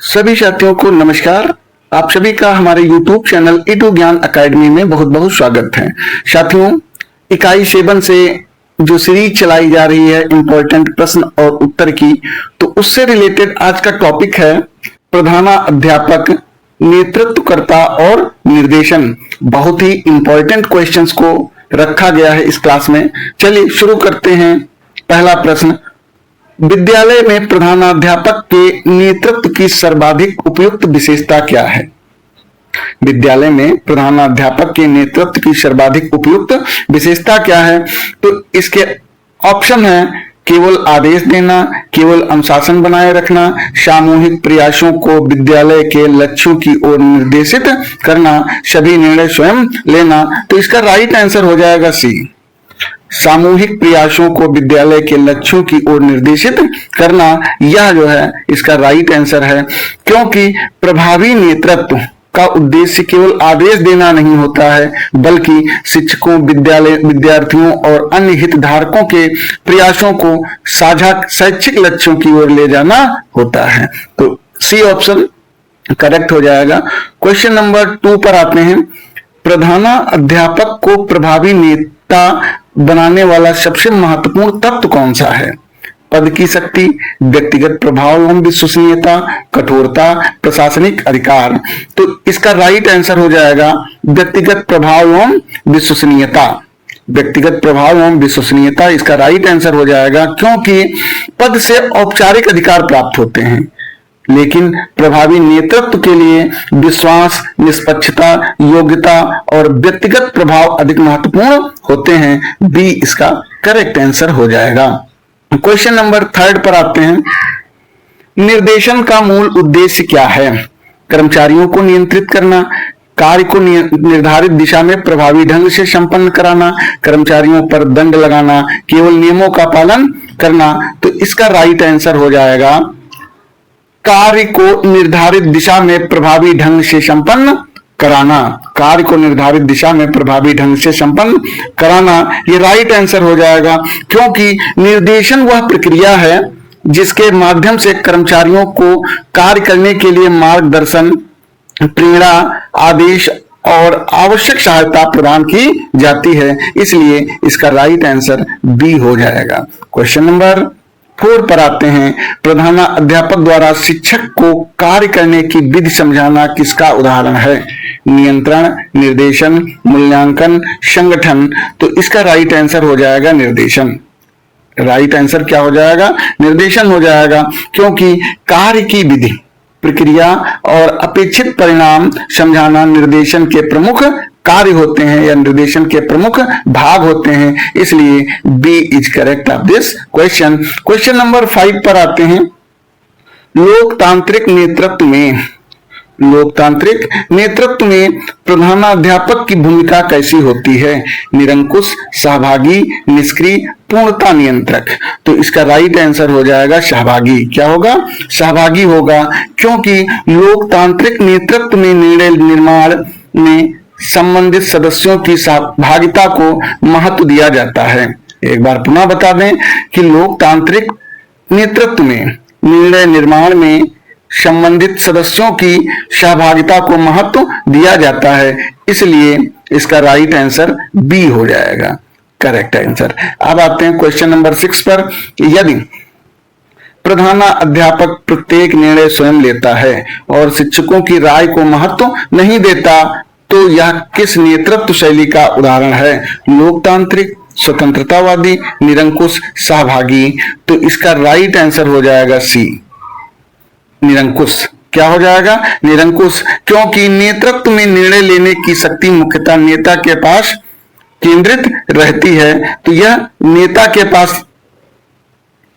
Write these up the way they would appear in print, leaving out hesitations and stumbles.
सभी साथियों को नमस्कार। आप सभी का हमारे YouTube चैनल E2 ज्ञान अकेडमी में बहुत बहुत स्वागत है। साथियों, इकाई 7 से जो सीरीज चलाई जा रही है इंपॉर्टेंट प्रश्न और उत्तर की, तो उससे रिलेटेड आज का टॉपिक है प्रधानाध्यापक, नेतृत्वकर्ता और निर्देशन। बहुत ही इंपॉर्टेंट क्वेश्चंस को रखा गया है इस क्लास में। चलिए शुरू करते हैं। पहला प्रश्न, विद्यालय में प्रधानाध्यापक के नेतृत्व की सर्वाधिक उपयुक्त विशेषता क्या है? विद्यालय में प्रधानाध्यापक के नेतृत्व की सर्वाधिक उपयुक्त विशेषता क्या है? तो इसके ऑप्शन है केवल आदेश देना, केवल अनुशासन बनाए रखना, सामूहिक प्रयासों को विद्यालय के लक्ष्यों की ओर निर्देशित करना, सभी निर्णय स्वयं लेना। तो इसका राइट आंसर हो जाएगा सी, सामूहिक प्रयासों को विद्यालय के लक्ष्यों की ओर निर्देशित करना। यह जो है इसका राइट आंसर है, क्योंकि प्रभावी नेतृत्व का उद्देश्य केवल आदेश देना नहीं होता है, बल्कि शिक्षकों, विद्यालय, विद्यार्थियों और अन्य हितधारकों के प्रयासों को साझा शैक्षिक लक्ष्यों की ओर ले जाना होता है। तो सी ऑप्शन करेक्ट हो जाएगा। क्वेश्चन नंबर 2 पर आते हैं। प्रधानाध्यापक को प्रभावी नेता बनाने वाला सबसे महत्वपूर्ण तत्व कौन सा है? पद की शक्ति, व्यक्तिगत प्रभाव एवं विश्वसनीयता, कठोरता, प्रशासनिक अधिकार। तो इसका राइट आंसर हो जाएगा व्यक्तिगत प्रभाव एवं विश्वसनीयता। व्यक्तिगत प्रभाव एवं विश्वसनीयता इसका राइट आंसर हो जाएगा, क्योंकि पद से औपचारिक अधिकार प्राप्त होते हैं, लेकिन प्रभावी नेतृत्व के लिए विश्वास, निष्पक्षता, योग्यता और व्यक्तिगत प्रभाव अधिक महत्वपूर्ण होते हैं। बी इसका करेक्ट आंसर हो जाएगा। क्वेश्चन नंबर 3 पर आते हैं। निर्देशन का मूल उद्देश्य क्या है? कर्मचारियों को नियंत्रित करना, कार्य को निर्धारित दिशा में प्रभावी ढंग से संपन्न कराना, कर्मचारियों पर दंड लगाना, केवल नियमों का पालन करना। तो इसका राइट आंसर हो जाएगा कार्य को निर्धारित दिशा में प्रभावी ढंग से संपन्न कराना। कार्य को निर्धारित दिशा में प्रभावी ढंग से संपन्न कराना, ये राइट आंसर हो जाएगा, क्योंकि निर्देशन वह प्रक्रिया है जिसके माध्यम से कर्मचारियों को कार्य करने के लिए मार्गदर्शन, प्रेरणा, आदेश और आवश्यक सहायता प्रदान की जाती है। इसलिए इसका राइट आंसर बी हो जाएगा। क्वेश्चन नंबर 4 पर आते हैं। प्रधानाध्यापक द्वारा शिक्षक को कार्य करने की विधि समझाना किसका उदाहरण है? नियंत्रण, निर्देशन, मूल्यांकन, संगठन। तो इसका राइट आंसर हो जाएगा निर्देशन। राइट आंसर क्या हो जाएगा? निर्देशन हो जाएगा, क्योंकि कार्य की विधि, प्रक्रिया और अपेक्षित परिणाम समझाना निर्देशन के प्रमुख कार्य होते हैं या निर्देशन के प्रमुख भाग होते हैं। इसलिए B is correct of this question. Question number 5 पर आते हैं। लोकतांत्रिक नेतृत्व में प्रधानाध्यापक की भूमिका कैसी होती है? निरंकुश, सहभागी, निष्क्रिय, पूर्णता नियंत्रक। तो इसका राइट आंसर हो जाएगा सहभागी। क्या होगा? सहभागी होगा, क्योंकि लोकतांत्रिक नेतृत्व में निर्णय निर्माण में संबंधित सदस्यों की सहभागिता को महत्व दिया जाता है। एक बार पुनः बता दें कि लोकतांत्रिक नेतृत्व में निर्णय निर्माण में संबंधित सदस्यों की सहभागिता को महत्व दिया जाता है। इसलिए इसका राइट आंसर बी हो जाएगा, करेक्ट आंसर। अब आते हैं क्वेश्चन नंबर 6 पर। यदि प्रधानाध्यापक प्रत्येक निर्णय स्वयं लेता है और शिक्षकों की राय को महत्व नहीं देता, तो यह किस नेतृत्व शैली का उदाहरण है? लोकतांत्रिक, स्वतंत्रतावादी, निरंकुश, सहभागी। तो इसका राइट आंसर हो जाएगा सी, निरंकुश। क्या हो जाएगा? निरंकुश, क्योंकि नेतृत्व में निर्णय लेने की शक्ति मुख्यतः नेता के पास केंद्रित रहती है। तो यह नेता के पास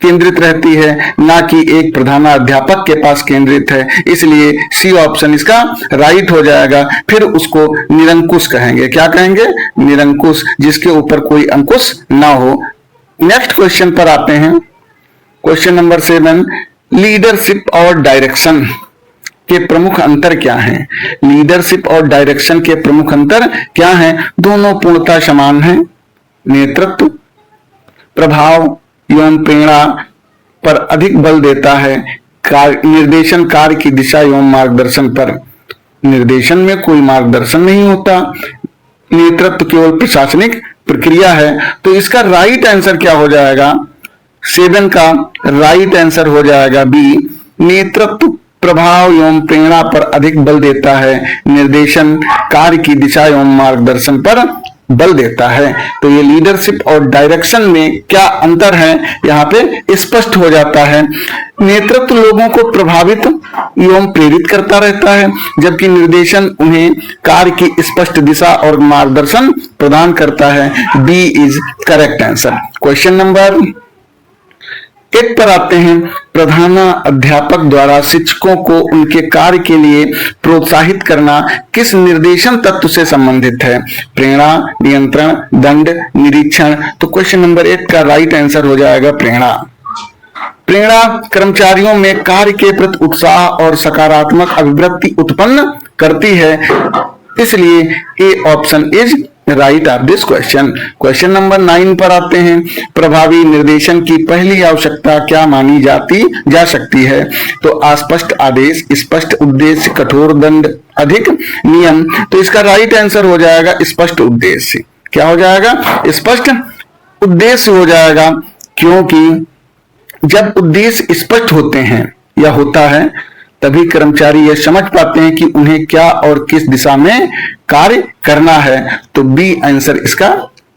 केंद्रित रहती है, ना कि एक प्रधानाध्यापक के पास केंद्रित है। इसलिए सी ऑप्शन इसका राइट हो जाएगा। फिर उसको निरंकुश कहेंगे। क्या कहेंगे? निरंकुश, जिसके ऊपर कोई अंकुश ना हो। नेक्स्ट क्वेश्चन पर आते हैं। क्वेश्चन नंबर 7, लीडरशिप और डायरेक्शन के प्रमुख अंतर क्या हैं? लीडरशिप और डायरेक्शन के प्रमुख अंतर क्या हैं? दोनों पूर्णतः समान हैं। नेतृत्व प्रभाव एवं प्रेरणा पर अधिक बल देता है, निर्देशन कार्य की दिशा एवं मार्गदर्शन पर। निर्देशन में कोई मार्गदर्शन नहीं होता, नेतृत्व केवल प्रशासनिक प्रक्रिया है। तो इसका राइट आंसर क्या हो जाएगा? 7 का राइट आंसर हो जाएगा बी, नेतृत्व प्रभाव एवं प्रेरणा पर अधिक बल देता है, निर्देशन कार्य की दिशा एवं मार्गदर्शन पर बल देता है। तो ये लीडरशिप और डायरेक्शन में क्या अंतर है यहाँ पे स्पष्ट हो जाता है। नेतृत्व लोगों को प्रभावित एवं प्रेरित करता रहता है, जबकि निर्देशन उन्हें कार्य की स्पष्ट दिशा और मार्गदर्शन प्रदान करता है। B is correct answer. Question number 1 पर आते हैं। प्रधानाध्यापक द्वारा शिक्षकों को उनके कार्य के लिए प्रोत्साहित करना किस निर्देशन तत्व से संबंधित है? प्रेरणा, नियंत्रण, दंड, निरीक्षण। तो क्वेश्चन नंबर 1 का राइट आंसर हो जाएगा प्रेरणा। प्रेरणा कर्मचारियों में कार्य के प्रति उत्साह और सकारात्मक अभिवृत्ति उत्पन्न करती है, इसलिए A option is right of this question. Question number 9 पर आते हैं। प्रभावी निर्देशन की पहली आवश्यकता क्या मानी जा सकती है? तो अस्पष्ट आदेश, स्पष्ट उद्देश्य, कठोर दंड, अधिक नियम। तो इसका राइट आंसर हो जाएगा स्पष्ट उद्देश्य। क्या हो जाएगा? स्पष्ट उद्देश्य हो जाएगा, क्योंकि जब उद्देश्य स्पष्ट होते हैं या होता है तभी कर्मचारी यह समझ पाते हैं कि उन्हें क्या और किस दिशा में कार्य करना है। तो बी आंसर इसका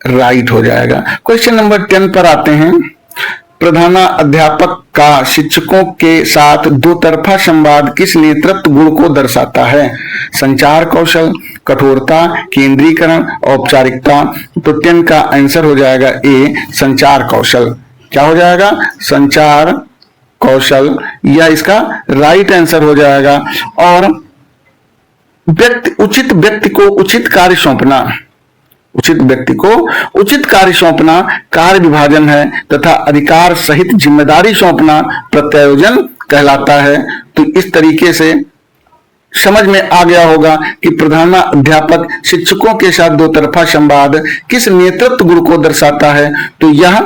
राइट हो जाएगा। क्वेश्चन नंबर 10 पर आते हैं। प्रधानाध्यापक का शिक्षकों के साथ दो तरफा संवाद किस नेतृत्व गुण को दर्शाता है? संचार कौशल, कठोरता, केंद्रीकरण, औपचारिकता। तो 10 का आंसर हो जाएगा ए, संचार कौशल। क्या हो जाएगा? संचार कौशल, या इसका राइट आंसर हो जाएगा। और उचित व्यक्ति को उचित कार्य सौंपना, उचित व्यक्ति को उचित कार्य सौंपना कार्य विभाजन है, तथा अधिकार सहित जिम्मेदारी सौंपना प्रत्यायोजन कहलाता है। तो इस तरीके से समझ में आ गया होगा कि प्रधानाध्यापक शिक्षकों के साथ दो तरफा संवाद किस नेतृत्व गुण को दर्शाता है। तो यह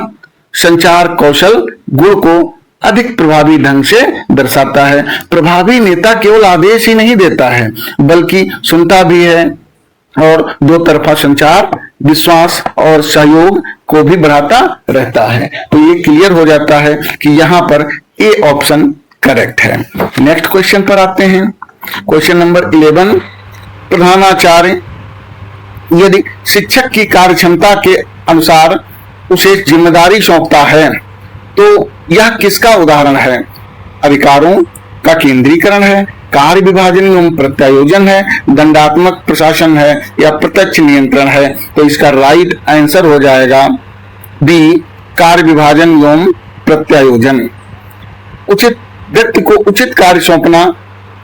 संचार कौशल गुण को अधिक प्रभावी ढंग से दर्शाता है। प्रभावी नेता केवल आदेश ही नहीं देता है, बल्कि सुनता भी है और दो तरफा संचार, विश्वास और सहयोग को भी बढ़ाता रहता है। तो ये क्लियर हो जाता है कि यहाँ पर ए ऑप्शन करेक्ट है। नेक्स्ट क्वेश्चन पर आते हैं। Question number 11। प्रधानाचार्य यदि शिक्षक की कार्यक्षमता के अनुसार उसे जिम्मेदारी सौंपता है तो यह किसका उदाहरण है? अधिकारों का केंद्रीकरण है, कार्य विभाजन एवं प्रत्यायोजन है, दंडात्मक प्रशासन है, या प्रत्यक्ष नियंत्रण है। तो इसका राइट आंसर हो जाएगा बी, कार्य विभाजन एवं प्रत्यायोजन। उचित व्यक्ति को उचित कार्य सौंपना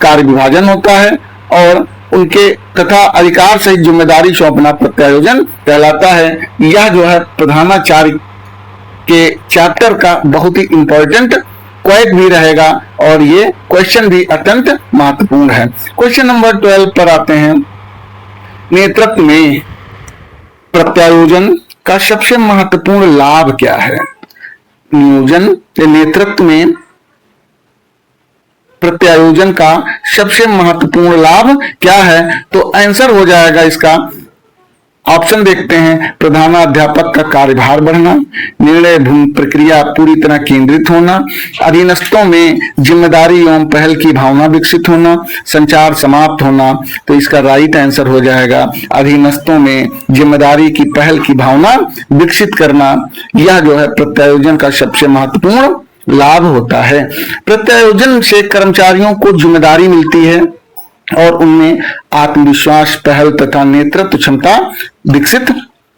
कार्य विभाजन होता है, और उनके तथा अधिकार सहित जिम्मेदारी सौंपना प्रत्यायोजन कहलाता है। यह जो है प्रधानाचार्य के चैप्टर का बहुत ही इंपॉर्टेंट क्वेश्चन भी रहेगा, और ये क्वेश्चन भी अत्यंत महत्वपूर्ण है। क्वेश्चन नंबर 12 पर आते हैं। नेतृत्व में प्रत्यायोजन का सबसे महत्वपूर्ण लाभ क्या है? नियोजन या नेतृत्व में प्रत्यायोजन का सबसे महत्वपूर्ण लाभ क्या है? तो आंसर हो जाएगा इसका, ऑप्शन देखते हैं। प्रधानाध्यापक का कार्यभार बढ़ना, निर्णय प्रक्रिया पूरी तरह केंद्रित होना, अधीनस्थों में जिम्मेदारी एवं पहल की भावना विकसित होना, संचार समाप्त होना। तो इसका राइट आंसर हो जाएगा अधीनस्थों में जिम्मेदारी की पहल की भावना विकसित करना। यह जो है प्रत्यायोजन का सबसे महत्वपूर्ण लाभ होता है। प्रत्यायोजन से कर्मचारियों को जिम्मेदारी मिलती है और उनमें आत्मविश्वास, पहल तथा नेतृत्व क्षमता विकसित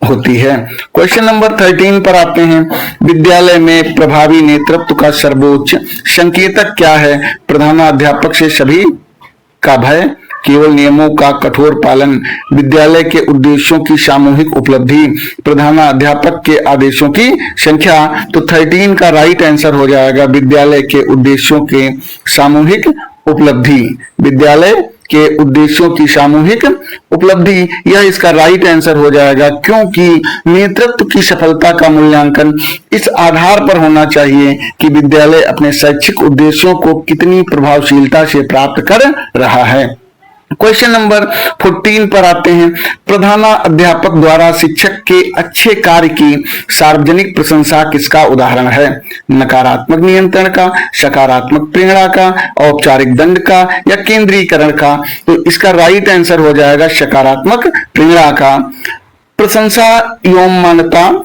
होती है। क्वेश्चन नंबर 13 पर आते हैं। विद्यालय में प्रभावी नेतृत्व का सर्वोच्च संकेतक क्या है? प्रधानाध्यापक से सभी का भय, केवल नियमों का कठोर पालन, विद्यालय के उद्देश्यों की सामूहिक उपलब्धि, प्रधानाध्यापक के आदेशों की संख्या। तो 13 का राइट आंसर हो जाएगा विद्यालय के उद्देश्यों के सामूहिक उपलब्धि। विद्यालय के उद्देश्यों की सामूहिक उपलब्धि, यह इसका राइट आंसर हो जाएगा, क्योंकि नेतृत्व की सफलता का मूल्यांकन इस आधार पर होना चाहिए कि विद्यालय अपने शैक्षिक उद्देश्यों को कितनी प्रभावशीलता से प्राप्त कर रहा है। क्वेश्चन नंबर 14 पर आते हैं। प्रधानाध्यापक द्वारा शिक्षक के अच्छे कार्य की सार्वजनिक प्रशंसा किसका उदाहरण है? नकारात्मक नियंत्रण का, सकारात्मक प्रेरणा का, औपचारिक दंड का या केंद्रीकरण का? तो इसका राइट आंसर हो जाएगा सकारात्मक प्रेरणा का। प्रशंसा एवं मान्यता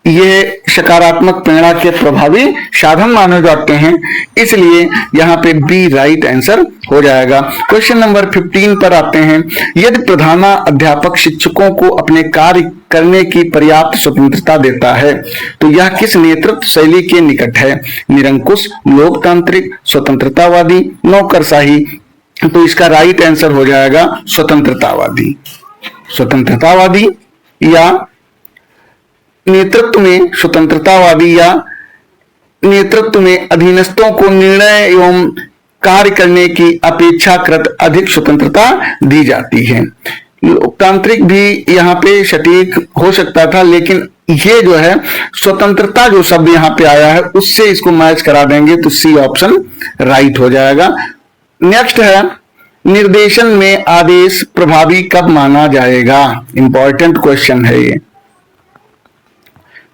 ये सकारात्मक प्रेरणा के प्रभावी साधन माने जाते हैं, इसलिए यहाँ पे बी राइट आंसर हो जाएगा। क्वेश्चन नंबर 15 पर आते हैं। यदि प्रधानाध्यापक शिक्षकों को अपने कार्य करने की पर्याप्त स्वतंत्रता देता है तो यह किस नेतृत्व शैली के निकट है? निरंकुश, लोकतांत्रिक, स्वतंत्रतावादी, नौकरशाही? तो इसका राइट आंसर हो जाएगा स्वतंत्रतावादी। स्वतंत्रतावादी या नेतृत्व में स्वतंत्रतावादी या नेतृत्व में अधीनस्थों को निर्णय एवं कार्य करने की अपेक्षाकृत अधिक स्वतंत्रता दी जाती है। लोकतांत्रिक भी यहाँ पे सटीक हो सकता था, लेकिन ये जो है स्वतंत्रता जो शब्द यहाँ पे आया है उससे इसको मैच करा देंगे, तो सी ऑप्शन राइट हो जाएगा। नेक्स्ट है, निर्देशन में आदेश प्रभावी कब माना जाएगा? इंपॉर्टेंट क्वेश्चन है ये।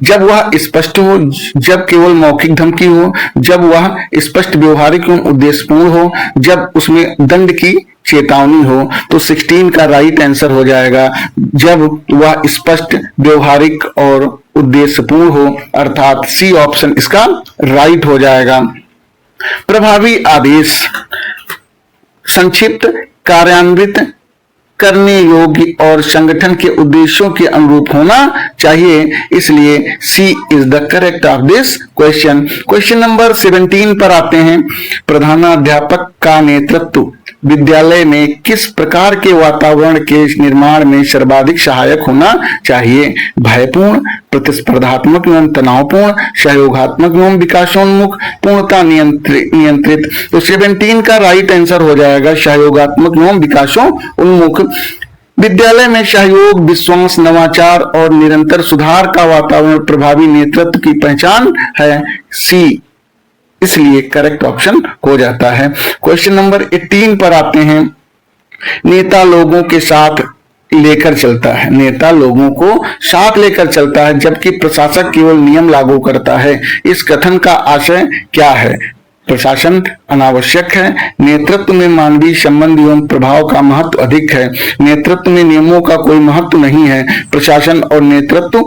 जब वह स्पष्ट हो, जब केवल मौखिक धमकी हो, जब वह स्पष्ट व्यवहारिक एवं उद्देश्यपूर्ण हो, जब उसमें दंड की चेतावनी हो। तो 16 का राइट आंसर हो जाएगा जब वह स्पष्ट, व्यवहारिक और उद्देश्यपूर्ण हो, अर्थात सी ऑप्शन इसका राइट हो जाएगा। प्रभावी आदेश संक्षिप्त, कार्यान्वित, करने योग्य और संगठन के उद्देश्यों के अनुरूप होना चाहिए, इसलिए C is the correct of this question. Question number 17 पर आते हैं। प्रधानाध्यापक का नेतृत्व विद्यालय में किस प्रकार के वातावरण के निर्माण में सर्वाधिक सहायक होना चाहिए? भयपूर्ण, प्रतिस्पर्धात्मक एवं तनावपूर्ण, सहयोगात्मक एवं विकासोन्मुख, पूर्णता नियंत्रित? तो 17 का राइट आंसर हो जाएगा सहयोगात्मक एवं विकासोन्मुख। विद्यालय में सहयोग, विश्वास, नवाचार और निरंतर सुधार का वातावरण प्रभावी नेतृत्व की पहचान है, सी इसलिए करेक्ट ऑप्शन हो जाता है। क्वेश्चन नंबर 18 पर आते हैं। नेता लोगों के साथ लेकर चलता है, नेता लोगों को साथ लेकर चलता है जबकि प्रशासक केवल नियम लागू करता है। इस कथन का आशय क्या है? प्रशासन अनावश्यक है, नेतृत्व में मानवीय संबंध एवं प्रभाव का महत्व अधिक है, नेतृत्व में नियमों का कोई महत्व नहीं है, प्रशासन और नेतृत्व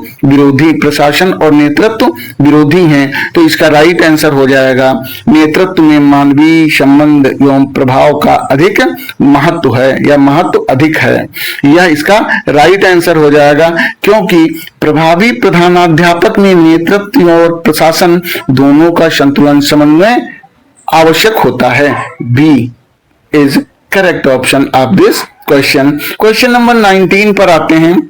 विरोधी हैं। तो इसका राइट आंसर हो जाएगा नेतृत्व में मानवीय संबंध एवं प्रभाव का अधिक महत्व है या महत्व अधिक है, यह इसका राइट आंसर हो जाएगा, क्योंकि प्रभावी प्रधानाध्यापक में नेतृत्व और प्रशासन दोनों का संतुलन समन्वय आवश्यक होता है। B is correct option of this question. Question number 19 पर आते हैं।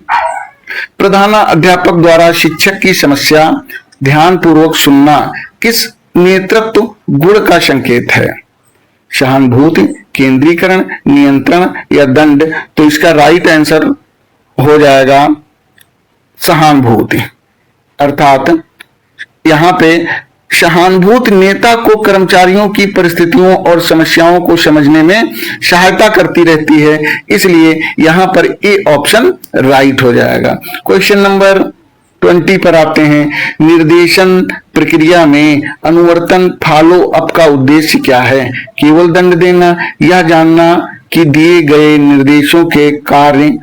प्रधानाध्यापक द्वारा शिक्षक की समस्या ध्यानपूर्वक सुनना किस नेतृत्व गुण का संकेत है? सहानुभूति, केंद्रीकरण, नियंत्रण या दंड? तो इसका राइट आंसर हो जाएगा सहानुभूति, अर्थात यहां पे सहानुभूति नेता को कर्मचारियों की परिस्थितियों और समस्याओं को समझने में सहायता करती रहती है, इसलिए यहां पर ए ऑप्शन राइट हो जाएगा। क्वेश्चन नंबर 20 पर आते हैं। निर्देशन प्रक्रिया में अनुवर्तन फॉलो अप का उद्देश्य क्या है? केवल दंड देना, यह जानना कि दिए गए निर्देशों के कार्य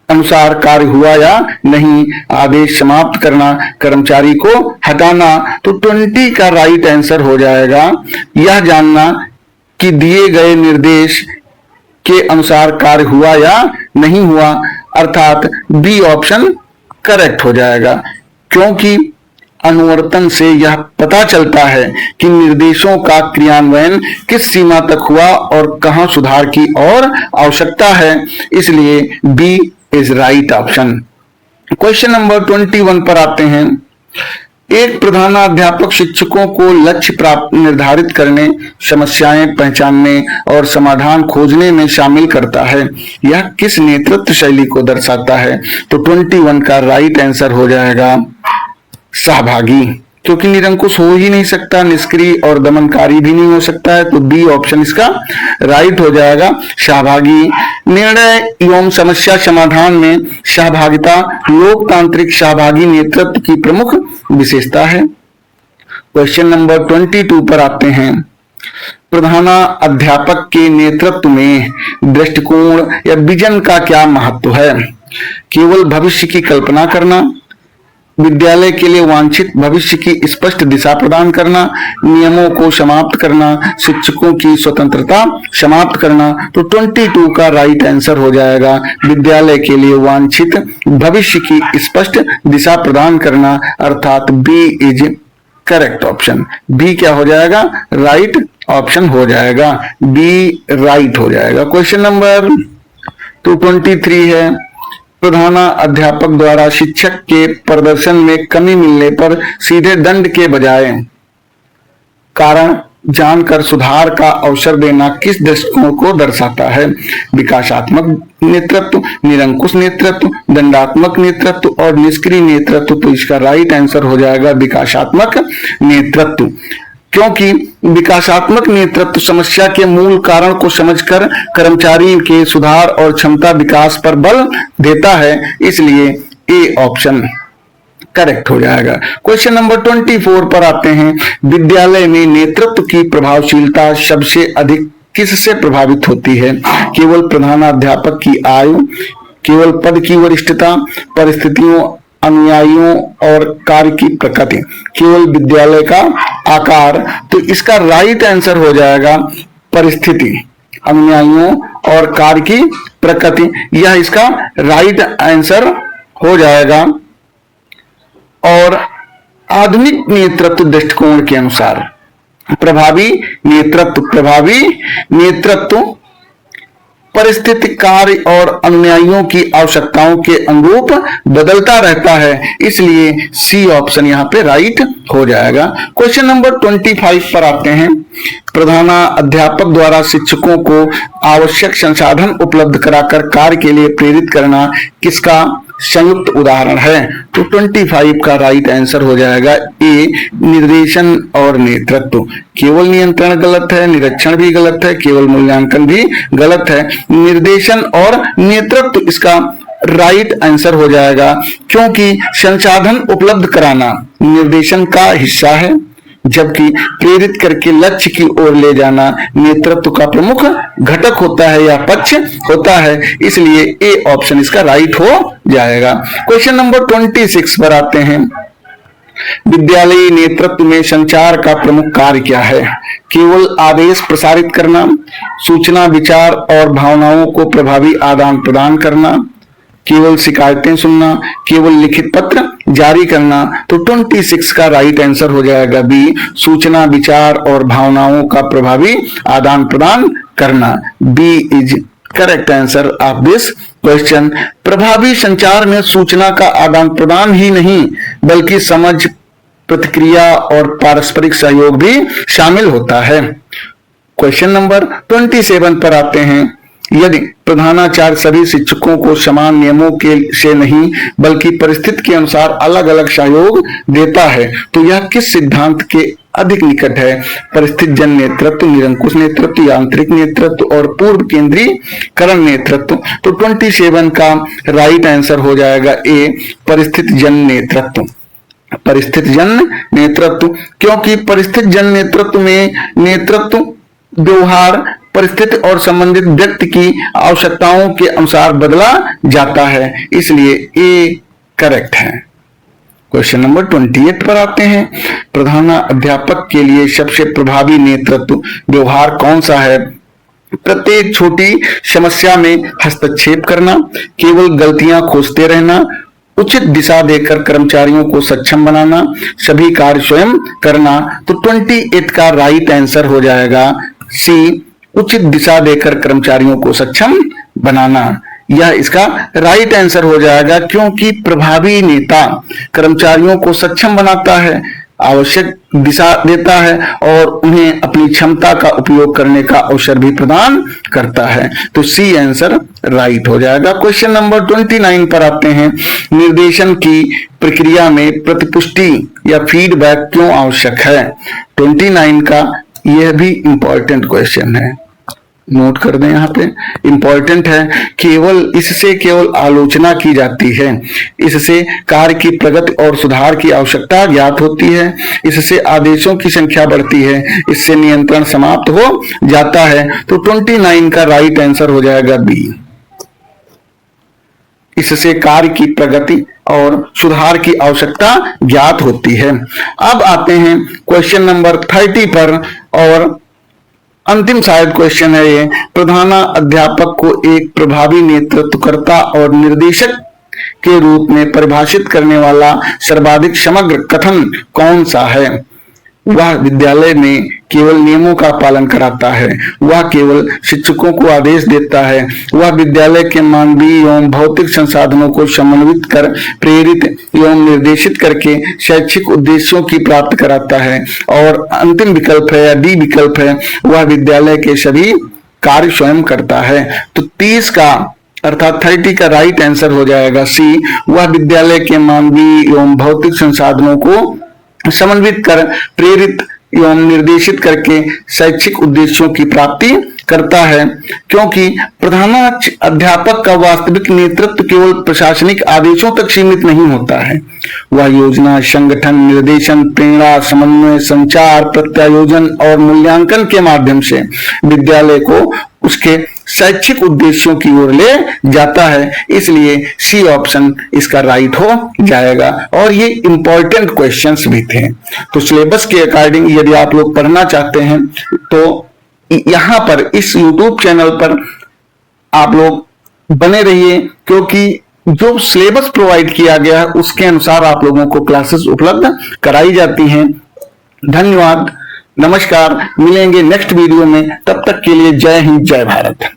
अनुसार कार्य हुआ या नहीं, आदेश समाप्त करना, कर्मचारी को हटाना? तो 20 का राइट आंसर हो जाएगा यह जानना कि दिए गए निर्देश के अनुसार कार्य हुआ या नहीं हुआ, अर्थात बी ऑप्शन करेक्ट हो जाएगा, क्योंकि अनुवर्तन से यह पता चलता है कि निर्देशों का क्रियान्वयन किस सीमा तक हुआ और कहां सुधार की और आवश्यकता है, इसलिए B is right option. Question number 21 पर आते हैं। एक प्रधानाध्यापक शिक्षकों को लक्ष्य प्राप्त निर्धारित करने, समस्याएं पहचानने और समाधान खोजने में शामिल करता है। यह किस नेतृत्व शैली को दर्शाता है? तो 21 का राइट आंसर हो जाएगा सहभागी, क्योंकि निरंकुश हो ही नहीं सकता, निष्क्रिय और दमनकारी भी नहीं हो सकता है, तो बी ऑप्शन इसका राइट हो जाएगा सहभागी। निर्णय एवं समस्या समाधान में सहभागिता लोकतांत्रिक सहभागी नेतृत्व की प्रमुख विशेषता है। क्वेश्चन नंबर 22 पर आते हैं। प्रधानाध्यापक के नेतृत्व में दृष्टिकोण या विजन का क्या महत्व है? केवल भविष्य की कल्पना करना, विद्यालय के लिए वांछित भविष्य की स्पष्ट दिशा प्रदान करना, नियमों को समाप्त करना, शिक्षकों की स्वतंत्रता समाप्त करना। तो 22 का राइट आंसर हो जाएगा विद्यालय के लिए वांछित भविष्य की स्पष्ट दिशा प्रदान करना, अर्थात B is correct option. B क्या हो जाएगा? राइट ऑप्शन हो जाएगा, बी राइट हो जाएगा। क्वेश्चन नंबर 223 है। प्रधानाध्यापक द्वारा शिक्षक के प्रदर्शन में कमी मिलने पर सीधे दंड के बजाय कारण जानकर सुधार का अवसर देना किस दृष्टिकोण को दर्शाता है? विकासात्मक नेतृत्व, निरंकुश नेतृत्व, दंडात्मक नेतृत्व और निष्क्रिय नेतृत्व। तो इसका राइट आंसर हो जाएगा विकासात्मक नेतृत्व, क्योंकि विकासात्मक नेतृत्व समस्या के मूल कारण को समझकर कर्मचारी के सुधार और क्षमता विकास पर बल देता है, इसलिए ए ऑप्शन करेक्ट हो जाएगा। क्वेश्चन नंबर 24 पर आते हैं। विद्यालय में नेतृत्व की प्रभावशीलता सबसे अधिक किससे प्रभावित होती है? केवल प्रधानाध्यापक की आयु, केवल पद की वरिष्ठता, परिस्थितियों, अनुयायियों और कार्य की प्रकृति, केवल विद्यालय का आकार। तो इसका राइट आंसर हो जाएगा परिस्थिति, अनुयायियों और कार्य की प्रकृति। यह इसका राइट आंसर हो जाएगा। और आधुनिक नेतृत्व दृष्टिकोण के अनुसार प्रभावी नेतृत्व परिस्थिति, कार्य और अनुयायियों की आवश्यकताओं के अनुरूप बदलता रहता है, इसलिए सी ऑप्शन यहाँ पे राइट हो जाएगा। क्वेश्चन नंबर 25 पर आते हैं। प्रधानाध्यापक द्वारा शिक्षकों को आवश्यक संसाधन उपलब्ध कराकर कार्य के लिए प्रेरित करना किसका संयुक्त उदाहरण है? तो 25 का राइट आंसर हो जाएगा ए निर्देशन और नेतृत्व। केवल नियंत्रण गलत है, निरीक्षण भी गलत है, केवल मूल्यांकन भी गलत है। निर्देशन और नेतृत्व इसका राइट आंसर हो जाएगा, क्योंकि संसाधन उपलब्ध कराना निर्देशन का हिस्सा है, जबकि प्रेरित करके लक्ष्य की ओर ले जाना नेतृत्व का प्रमुख घटक होता है या पक्ष होता है, इसलिए ए ऑप्शन इसका राइट हो जाएगा। क्वेश्चन नंबर 26 पर आते हैं। विद्यालयी नेतृत्व में संचार का प्रमुख कार्य क्या है? केवल आदेश प्रसारित करना, सूचना, विचार और भावनाओं को प्रभावी आदान प्रदान करना, केवल शिकायतें सुनना, केवल लिखित पत्र जारी करना। तो 26 का राइट आंसर हो जाएगा बी सूचना, विचार और भावनाओं का प्रभावी आदान प्रदान करना। B is correct answer of this question. प्रभावी संचार में सूचना का आदान प्रदान ही नहीं बल्कि समझ, प्रतिक्रिया और पारस्परिक सहयोग भी शामिल होता है। क्वेश्चन नंबर 27 पर आते हैं। यदि प्रधानाचार्य सभी शिक्षकों को समान नियमों के से नहीं बल्कि परिस्थिति के अनुसार अलग अलग सहयोग देता है तो यह किस सिद्धांत के अधिक निकट है? परिस्थिति जन नेतृत्व, निरंकुश नेतृत्व, यांत्रिक नेतृत्व और पूर्व केंद्रीकरण नेतृत्व। तो 27 का राइट आंसर हो जाएगा ए परिस्थिति जन नेतृत्व। परिस्थिति जन नेतृत्व, क्योंकि परिस्थिति जन नेतृत्व में नेतृत्व व्यवहार परिस्थिति और संबंधित व्यक्ति की आवश्यकताओं के अनुसार बदला जाता है, इसलिए ए करेक्ट है। क्वेश्चन नंबर 28 पर आते हैं। प्रधानाध्यापक के लिए सबसे प्रभावी नेतृत्व व्यवहार कौन सा है? प्रत्येक छोटी समस्या में हस्तक्षेप करना, केवल गलतियां खोजते रहना, उचित दिशा देकर कर्मचारियों को सक्षम बनाना, सभी कार्य स्वयं करना। तो 28 का राइट आंसर हो जाएगा सी उचित दिशा देकर कर्मचारियों को सक्षम बनाना। यह इसका राइट आंसर हो जाएगा, क्योंकि प्रभावी नेता कर्मचारियों को सक्षम बनाता है, आवश्यक दिशा देता है और उन्हें अपनी क्षमता का उपयोग करने का अवसर भी प्रदान करता है। तो सी आंसर राइट हो जाएगा। क्वेश्चन नंबर 29 पर आते हैं। निर्देशन की प्रक्रिया में प्रतिपुष्टि या फीडबैक क्यों आवश्यक है? 29 का यह भी इंपॉर्टेंट क्वेश्चन है, नोट कर दें यहाँ पे, इंपॉर्टेंट है। इससे केवल आलोचना की जाती है, इससे कार्य की प्रगति और सुधार की आवश्यकता ज्ञात होती है, इससे आदेशों की संख्या बढ़ती है, इससे नियंत्रण समाप्त हो जाता है। तो 29 का राइट आंसर हो जाएगा बी। इससे कार्य की प्रगति और सुधार की आवश्यकता ज्ञात होती है। अब आते हैं क्वेश्चन नंबर 30 पर, और अंतिम शायद क्वेश्चन है ये। प्रधानाध्यापक को एक प्रभावी नेतृत्वकर्ता और निर्देशक के रूप में परिभाषित करने वाला सर्वाधिक समग्र कथन कौन सा है? वह विद्यालय में केवल नियमों का पालन कराता है, वह केवल शिक्षकों को आदेश देता है, वह विद्यालय के मानवीय एवं भौतिक संसाधनों को समन्वित कर प्रेरित एवं निर्देशित करके शैक्षिक उद्देश्यों की प्राप्ति कराता है, और अंतिम विकल्प है या डी विकल्प है, वह विद्यालय के सभी कार्य स्वयं करता है। तो 30 का अर्थात 30 का राइट आंसर हो जाएगा सी। वह विद्यालय के मानवीय एवं भौतिक संसाधनों को समन्वित कर प्रेरित एवं निर्देशित करके शैक्षिक उद्देश्यों की प्राप्ति करता है, क्योंकि प्रधानाध्यापक का वास्तविक नेतृत्व केवल प्रशासनिक आदेशों तक सीमित नहीं होता है। वह योजना, संगठन, निर्देशन, प्रेरणा, समन्वय, संचार, प्रत्यायोजन और मूल्यांकन के माध्यम से विद्यालय को उसके शैक्षिक उद्देश्यों की ओर ले जाता है। इसलिए सी ऑप्शन इसका राइट हो जाएगा। और ये इंपॉर्टेंट क्वेश्चंस भी थे। तो सिलेबस के अकॉर्डिंग यदि आप लोग पढ़ना चाहते हैं तो यहाँ पर इस YouTube चैनल पर आप लोग बने रहिए, क्योंकि जो सिलेबस प्रोवाइड किया गया है उसके अनुसार आप लोगों को क्लासेस उपलब्ध कराई जाती हैं। धन्यवाद, नमस्कार, मिलेंगे नेक्स्ट वीडियो में। तब तक के लिए जय हिंद, जय भारत।